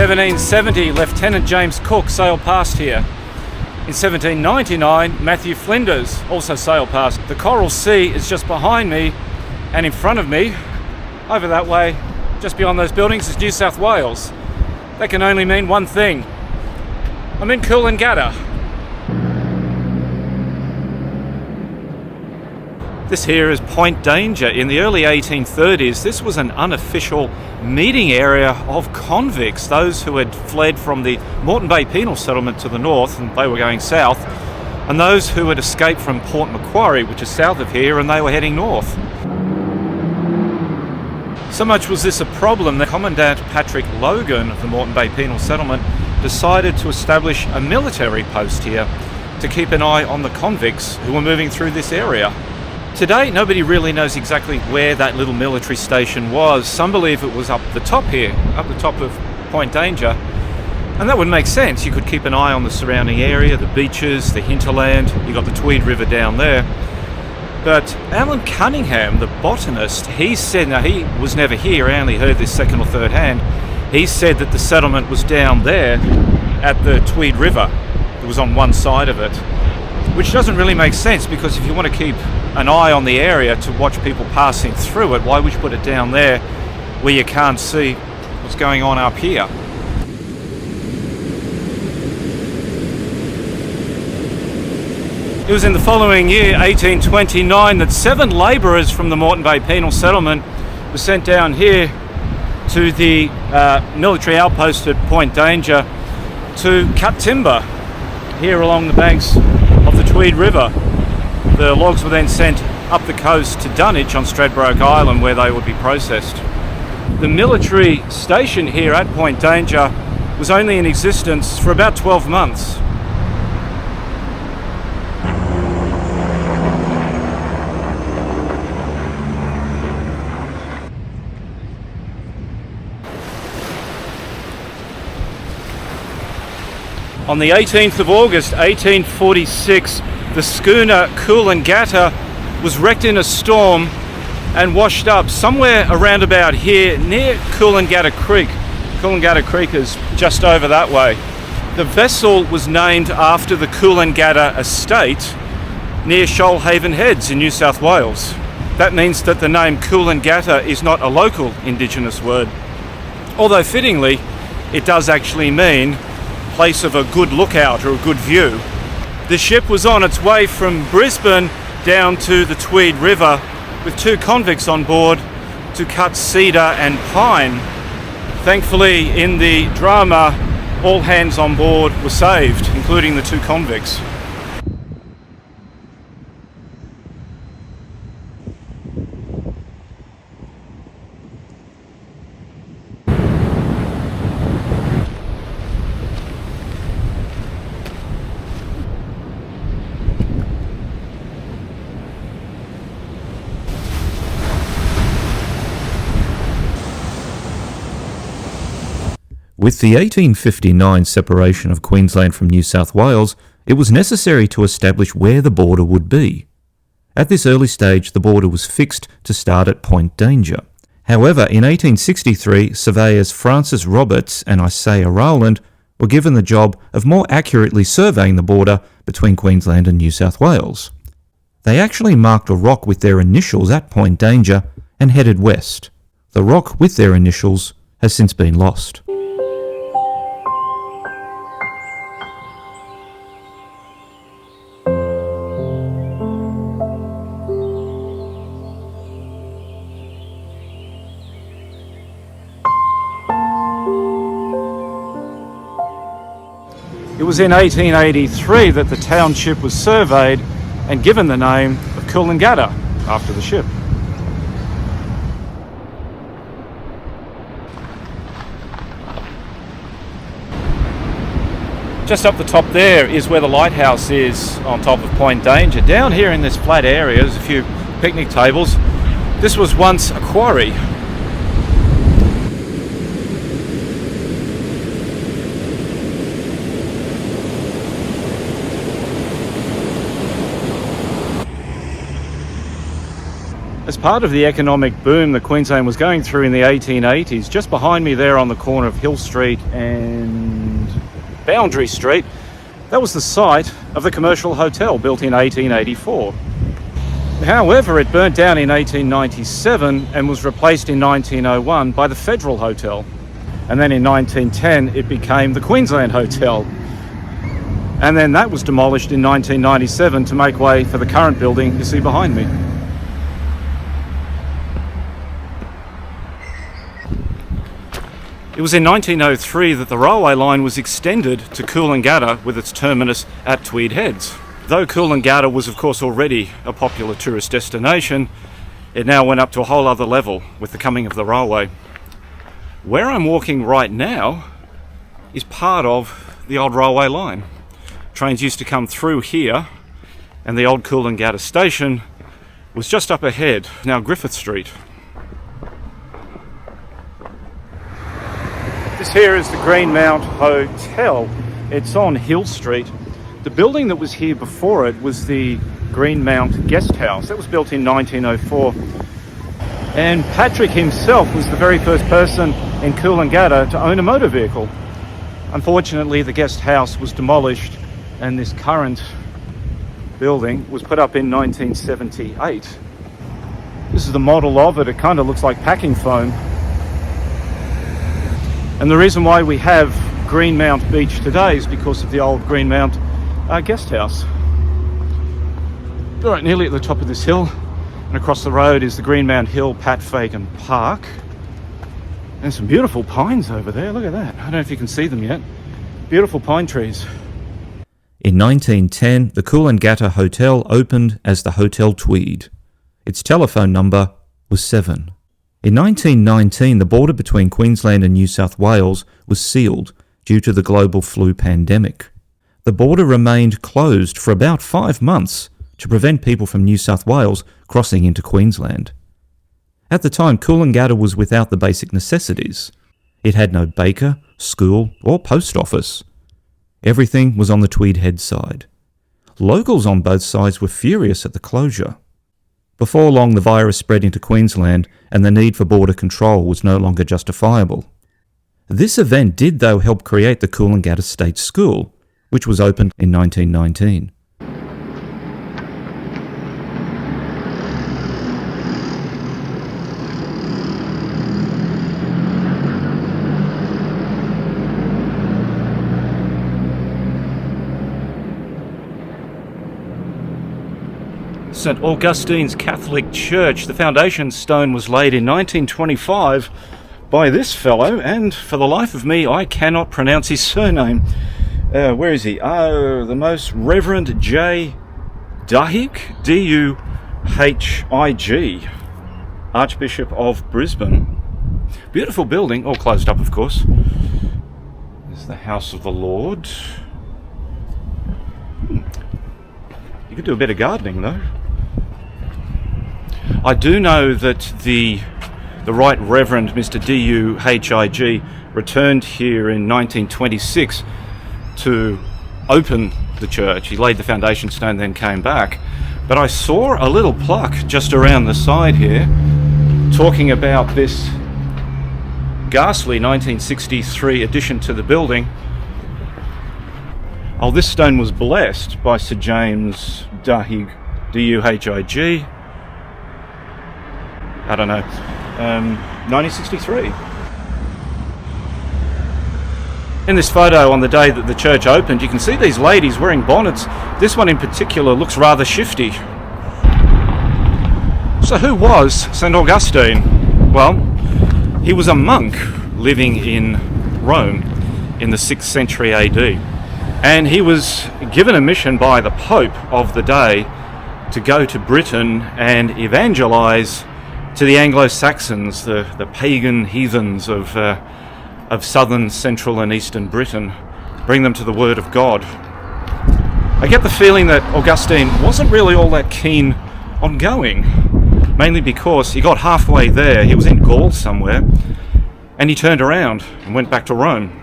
1770, Lieutenant James Cook sailed past here. In 1799, Matthew Flinders also sailed past. The Coral Sea is just behind me, and in front of me, over that way, just beyond those buildings, is New South Wales. That can only mean one thing. I'm in Coolangatta. This here is Point Danger. In the early 1830s, this was an unofficial meeting area of convicts, those who had fled from the Moreton Bay Penal Settlement to the north, and they were going south, and those who had escaped from Port Macquarie, which is south of here, and they were heading north. So much was this a problem that Commandant Patrick Logan of the Moreton Bay Penal Settlement decided to establish a military post here to keep an eye on the convicts who were moving through this area. Today, nobody really knows exactly where that little military station was. Some believe it was up the top here, up the top of Point Danger. And that would make sense. You could keep an eye on the surrounding area, the beaches, the hinterland. You got the Tweed River down there. But Alan Cunningham, the botanist, he said, now he was never here, I only heard this second or third hand. He said that the settlement was down there at the Tweed River. It was on one side of it. Which doesn't really make sense, because if you want to keep an eye on the area to watch people passing through it, why would you put it down there where you can't see what's going on up here? It was in the following year, 1829, that 7 labourers from the Moreton Bay Penal Settlement were sent down here to the military outpost at Point Danger to cut timber here along the banks of the Tweed River. The logs were then sent up the coast to Dunwich on Stradbroke Island, where they would be processed. The military station here at Point Danger was only in existence for about 12 months. On the 18th of August 1846, the schooner Coolangatta was wrecked in a storm and washed up somewhere around about here near Coolangatta Creek. Coolangatta Creek is just over that way. The vessel was named after the Coolangatta estate near Shoalhaven Heads in New South Wales. That means that the name Coolangatta is not a local Indigenous word, although fittingly it does actually mean place of a good lookout or a good view. The ship was on its way from Brisbane down to the Tweed River with 2 convicts on board to cut cedar and pine. Thankfully, in the drama, all hands on board were saved, including the 2 convicts. With the 1859 separation of Queensland from New South Wales, it was necessary to establish where the border would be. At this early stage, the border was fixed to start at Point Danger. However, in 1863, surveyors Francis Roberts and Isaiah Rowland were given the job of more accurately surveying the border between Queensland and New South Wales. They actually marked a rock with their initials at Point Danger and headed west. The rock with their initials has since been lost. It was in 1883 that the township was surveyed and given the name of Coolangatta after the ship. Just up the top there is where the lighthouse is on top of Point Danger. Down here in this flat area, there's a few picnic tables. This was once a quarry. As part of the economic boom that Queensland was going through in the 1880s, just behind me there on the corner of Hill Street and Boundary Street, that was the site of the commercial hotel built in 1884. However, it burnt down in 1897 and was replaced in 1901 by the Federal Hotel. And then in 1910 it became the Queensland Hotel. And then that was demolished in 1997 to make way for the current building you see behind me. It was in 1903 that the railway line was extended to Coolangatta with its terminus at Tweed Heads. Though Coolangatta was of course already a popular tourist destination, it now went up to a whole other level with the coming of the railway. Where I'm walking right now is part of the old railway line. Trains used to come through here, and the old Coolangatta station was just up ahead, now Griffith Street. This here is the Greenmount Hotel. It's on Hill Street. The building that was here before it was the Greenmount Guest House. That was built in 1904. And Patrick himself was the very first person in Coolangatta to own a motor vehicle. Unfortunately, the guest house was demolished and this current building was put up in 1978. This is the model of it. It kind of looks like packing foam. And the reason why we have Greenmount Beach today is because of the old Greenmount guest house. All right, nearly at the top of this hill, and across the road is the Greenmount Hill Pat Fagan Park. And some beautiful pines over there. Look at that. I don't know if you can see them yet. Beautiful pine trees. In 1910, the Coolangatta Hotel opened as the Hotel Tweed. Its telephone number was 7. In 1919, the border between Queensland and New South Wales was sealed due to the global flu pandemic. The border remained closed for about 5 months to prevent people from New South Wales crossing into Queensland. At the time, Coolangatta was without the basic necessities. It had no baker, school, or post office. Everything was on the Tweed Head side. Locals on both sides were furious at the closure. Before long, the virus spread into Queensland, and the need for border control was no longer justifiable. This event did, though, help create the Coolangatta State School, which was opened in 1919. St. Augustine's Catholic Church. The foundation stone was laid in 1925 by this fellow, and for the life of me, I cannot pronounce his surname. Where is he? Oh, the Most Reverend J. Duhig, D-U-H-I-G, Archbishop of Brisbane. Beautiful building, all closed up, of course. There's the House of the Lord. You could do a bit of gardening, though. I do know that the Right Reverend Mr. D-U-H-I-G returned here in 1926 to open the church. He laid the foundation stone, then came back. But I saw a little plaque just around the side here talking about this ghastly 1963 addition to the building. Oh, this stone was blessed by Sir James Duhig, D-U-H-I-G. I don't know, 1963. In this photo on the day that the church opened, you can see these ladies wearing bonnets. This one in particular looks rather shifty. So who was St. Augustine? Well, he was a monk living in Rome in the 6th century AD. And he was given a mission by the Pope of the day to go to Britain and evangelize to the Anglo-Saxons, the pagan heathens of southern, central and eastern Britain, bring them to the Word of God. I get the feeling that Augustine wasn't really all that keen on going, mainly because he got halfway there, he was in Gaul somewhere, and he turned around and went back to Rome.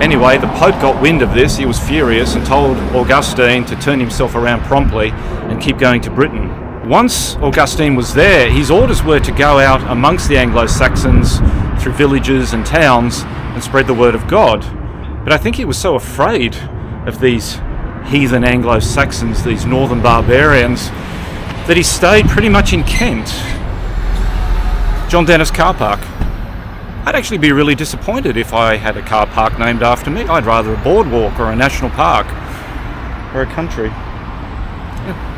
Anyway, the Pope got wind of this, he was furious and told Augustine to turn himself around promptly and keep going to Britain. Once Augustine was there, his orders were to go out amongst the Anglo-Saxons through villages and towns and spread the word of God. But I think he was so afraid of these heathen Anglo-Saxons, these northern barbarians, that he stayed pretty much in Kent. John Dennis Car Park. I'd actually be really disappointed if I had a car park named after me. I'd rather a boardwalk or a national park or a country. Yeah.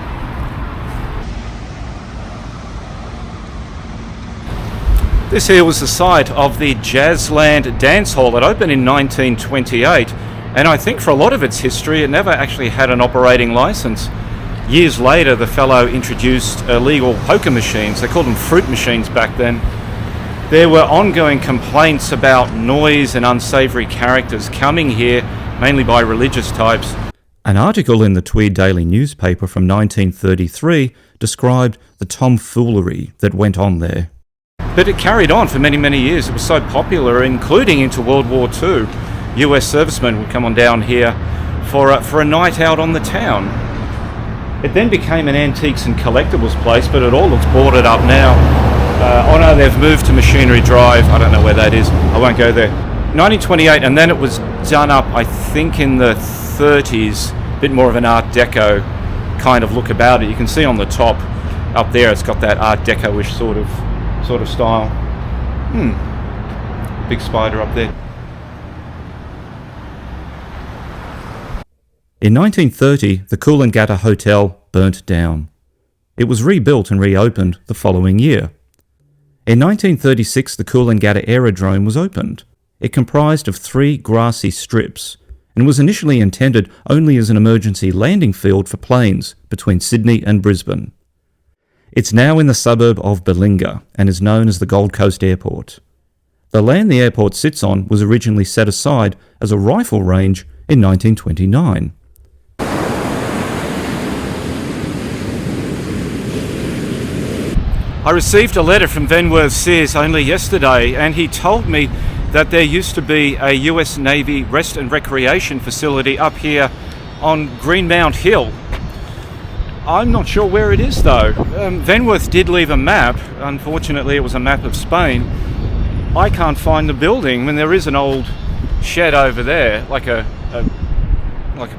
This here was the site of the Jazzland Dance Hall that opened in 1928, and I think for a lot of its history it never actually had an operating license. Years later the fellow introduced illegal poker machines. They called them fruit machines back then. There were ongoing complaints about noise and unsavoury characters coming here, mainly by religious types. An article in the Tweed Daily newspaper from 1933 described the tomfoolery that went on there. But it carried on for many, many years. It was so popular, including into World War II. US servicemen would come on down here for a night out on the town. It then became an antiques and collectibles place, but it all looks boarded up now. Oh no, they've moved to Machinery Drive. I don't know where that is. I won't go there. 1928, and then it was done up, I think, in the 30s. A bit more of an Art Deco kind of look about it. You can see on the top up there, it's got that Art Deco-ish sort of style. Big spider up there. In 1930, the Coolangatta Hotel burnt down. It was rebuilt and reopened the following year. In 1936, the Coolangatta Aerodrome was opened. It comprised of 3 grassy strips and was initially intended only as an emergency landing field for planes between Sydney and Brisbane. It's now in the suburb of Belinga and is known as the Gold Coast Airport. The land the airport sits on was originally set aside as a rifle range in 1929. I received a letter from Venworth Sears only yesterday, and he told me that there used to be a US Navy rest and recreation facility up here on Greenmount Hill. I'm not sure where it is though. Venworth did leave a map. Unfortunately it was a map of Spain. I can't find the building. I mean, there is an old shed over there, like a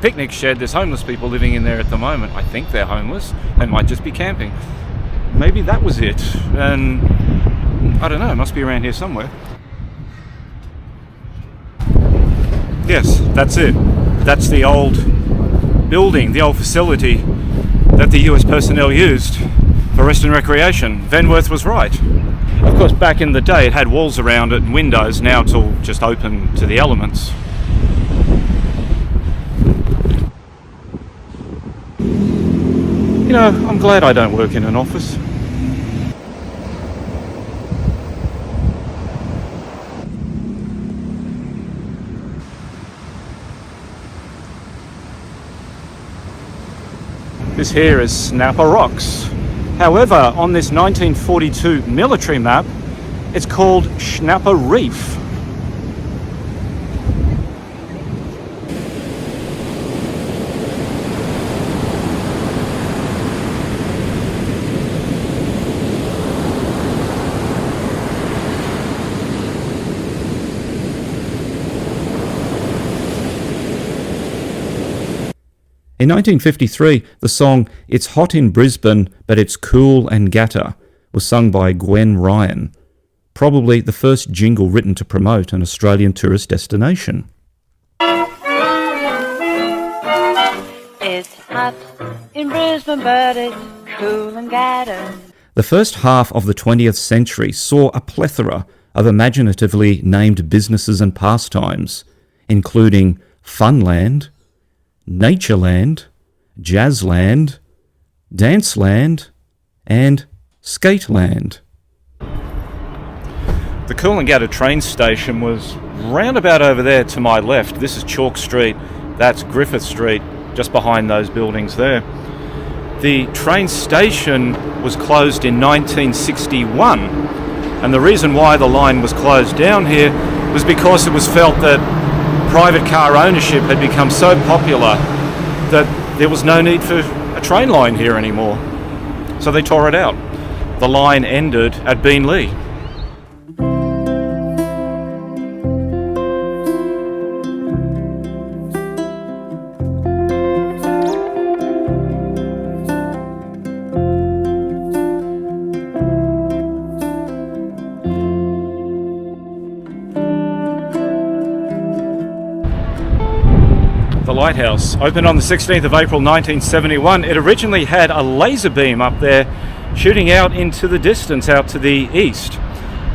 picnic shed. There's homeless people living in there at the moment. I think they're homeless. They might just be camping. Maybe that was it, and I don't know, it must be around here somewhere. Yes, that's it. That's the old building, the old facility that the US personnel used for rest and recreation. Venworth was right. Of course, back in the day it had walls around it and windows. Now it's all just open to the elements. You know, I'm glad I don't work in an office. This here is Snapper Rocks. However, on this 1942 military map, it's called Schnapper Reef. In 1953, the song It's Hot in Brisbane, but It's Coolangatta was sung by Gwen Ryan, probably the first jingle written to promote an Australian tourist destination. It's hot in Brisbane, but it's Coolangatta. The first half of the 20th century saw a plethora of imaginatively named businesses and pastimes, including Funland, Natureland, Jazzland, Danceland, and Skateland. The Coolangatta train station was round about over there to my left. This is Chalk Street, that's Griffith Street, just behind those buildings there. The train station was closed in 1961, and the reason why the line was closed down here was because it was felt that private car ownership had become so popular that there was no need for a train line here anymore. So they tore it out. The line ended at Beenleigh. The lighthouse opened on the 16th of April 1971. It originally had a laser beam up there shooting out into the distance, out to the east.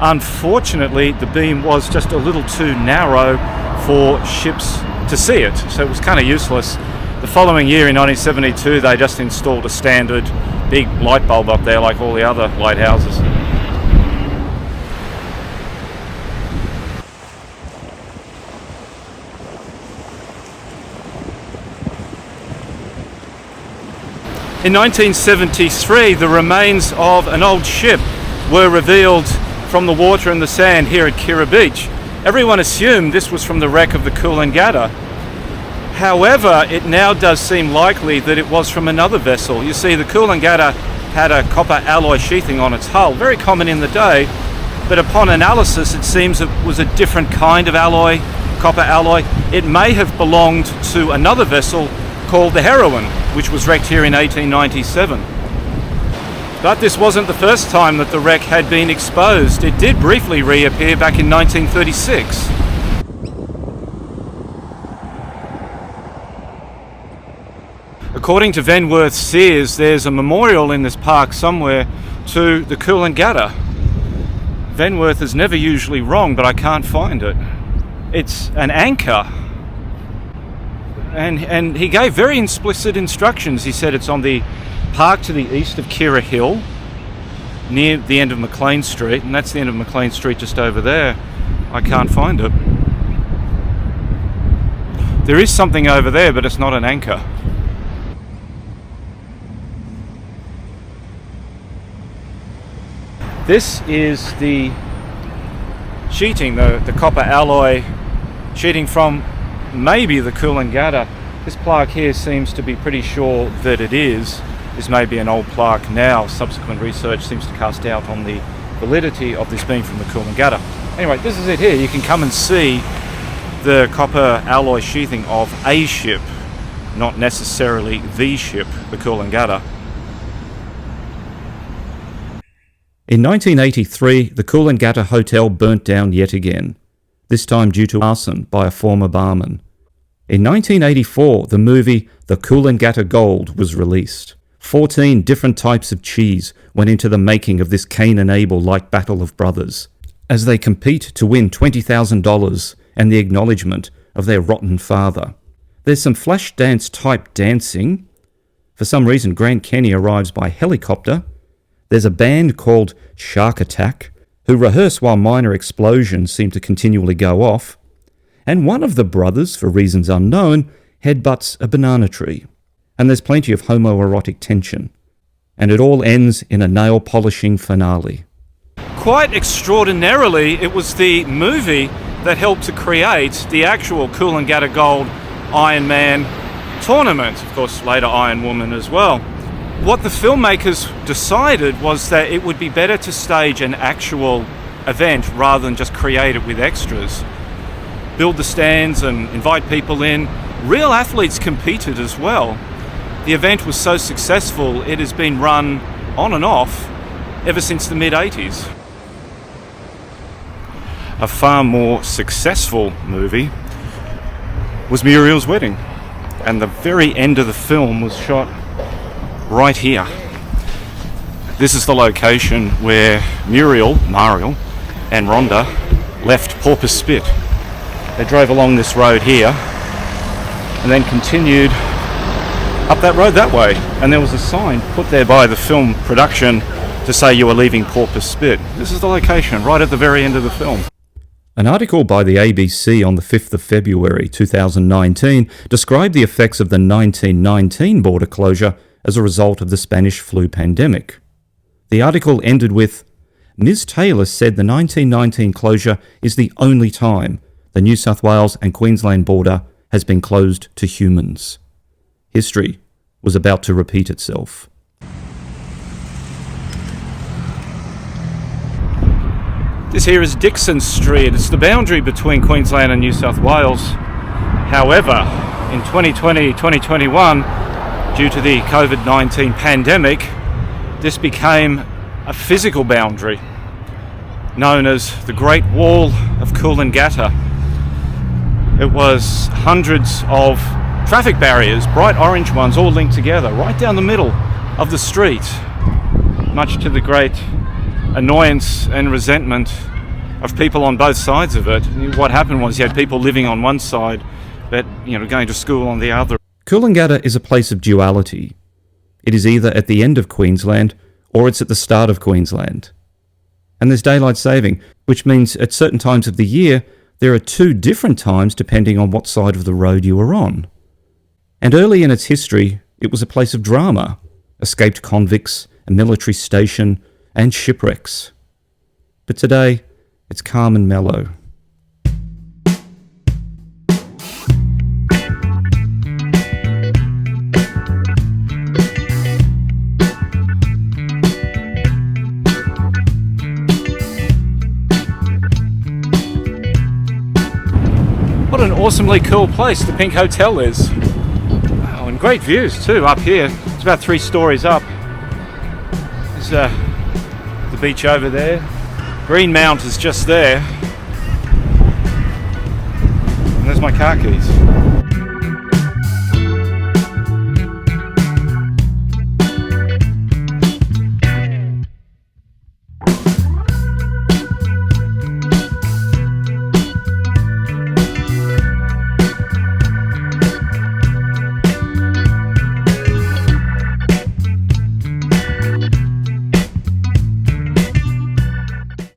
Unfortunately, the beam was just a little too narrow for ships to see it, so it was kind of useless. The following year, in 1972, they just installed a standard big light bulb up there like all the other lighthouses. In 1973, the remains of an old ship were revealed from the water and the sand here at Kirra Beach. Everyone assumed this was from the wreck of the Coolangatta. However, it now does seem likely that it was from another vessel. You see, the Coolangatta had a copper alloy sheathing on its hull, very common in the day, but upon analysis it seems it was a different kind of alloy, copper alloy. It may have belonged to another vessel called the Heroine, which was wrecked here in 1897. But this wasn't the first time that the wreck had been exposed. It did briefly reappear back in 1936. According to Venworth Sears, there's a memorial in this park somewhere to the Coolangatta. Venworth is never usually wrong, but I can't find it. It's an anchor. And he gave very explicit instructions. He said it's on the park to the east of Kirra Hill, near the end of McLean Street, and that's the end of McLean Street just over there. I can't find it. There is something over there, but it's not an anchor. This is the sheeting, the copper alloy sheeting from maybe the Coolangatta. This plaque here seems to be pretty sure that it is. This may be an old plaque now. Subsequent research seems to cast doubt on the validity of this being from the Coolangatta. Anyway, this is it here. You can come and see the copper alloy sheathing of a ship, not necessarily the ship, the Coolangatta. In 1983, the Coolangatta Hotel burnt down yet again, this time due to arson by a former barman. In 1984, the movie The Coolangatta Gold was released. 14 different types of cheese went into the making of this Cain and Abel-like battle of brothers, as they compete to win $20,000 and the acknowledgement of their rotten father. There's some flash dance type dancing. For some reason, Grant Kenny arrives by helicopter. There's a band called Shark Attack, who rehearse while minor explosions seem to continually go off, and one of the brothers, for reasons unknown, headbutts a banana tree. And there's plenty of homoerotic tension. And it all ends in a nail-polishing finale. Quite extraordinarily, it was the movie that helped to create the actual Coolangatta Gold Ironman tournament. Of course, later Iron Woman as well. What the filmmakers decided was that it would be better to stage an actual event rather than just create it with extras. Build the stands and invite people in. Real athletes competed as well. The event was so successful, it has been run on and off ever since the mid-80s. A far more successful movie was Muriel's Wedding, and the very end of the film was shot right here. This is the location where Mariel, and Rhonda left Porpoise Spit. They drove along this road here and then continued up that road that way, and there was a sign put there by the film production to say you were leaving Porpoise Spit. This is the location right at the very end of the film. An article by the ABC on the 5th of February 2019 described the effects of the 1919 border closure as a result of the Spanish flu pandemic. The article ended with, Ms. Taylor said the 1919 closure is the only time the New South Wales and Queensland border has been closed to humans. History was about to repeat itself. This here is Dixon Street. It's the boundary between Queensland and New South Wales. However, in 2020-2021, due to the COVID-19 pandemic, this became a physical boundary known as the Great Wall of Coolangatta. It was hundreds of traffic barriers, bright orange ones, all linked together right down the middle of the street, much to the great annoyance and resentment of people on both sides of it. What happened was you had people living on one side but going to school on the other. Coolangatta is a place of duality. It is either at the end of Queensland or it's at the start of Queensland. And there's daylight saving, which means at certain times of the year there are two different times depending on what side of the road you are on. And early in its history, it was a place of drama, escaped convicts, a military station, and shipwrecks. But today, it's calm and mellow. What an awesomely cool place the Pink Hotel is. Oh, and great views too up here. It's about 3 stories up. There's the beach over there. Green Mount is just there. And there's my car keys.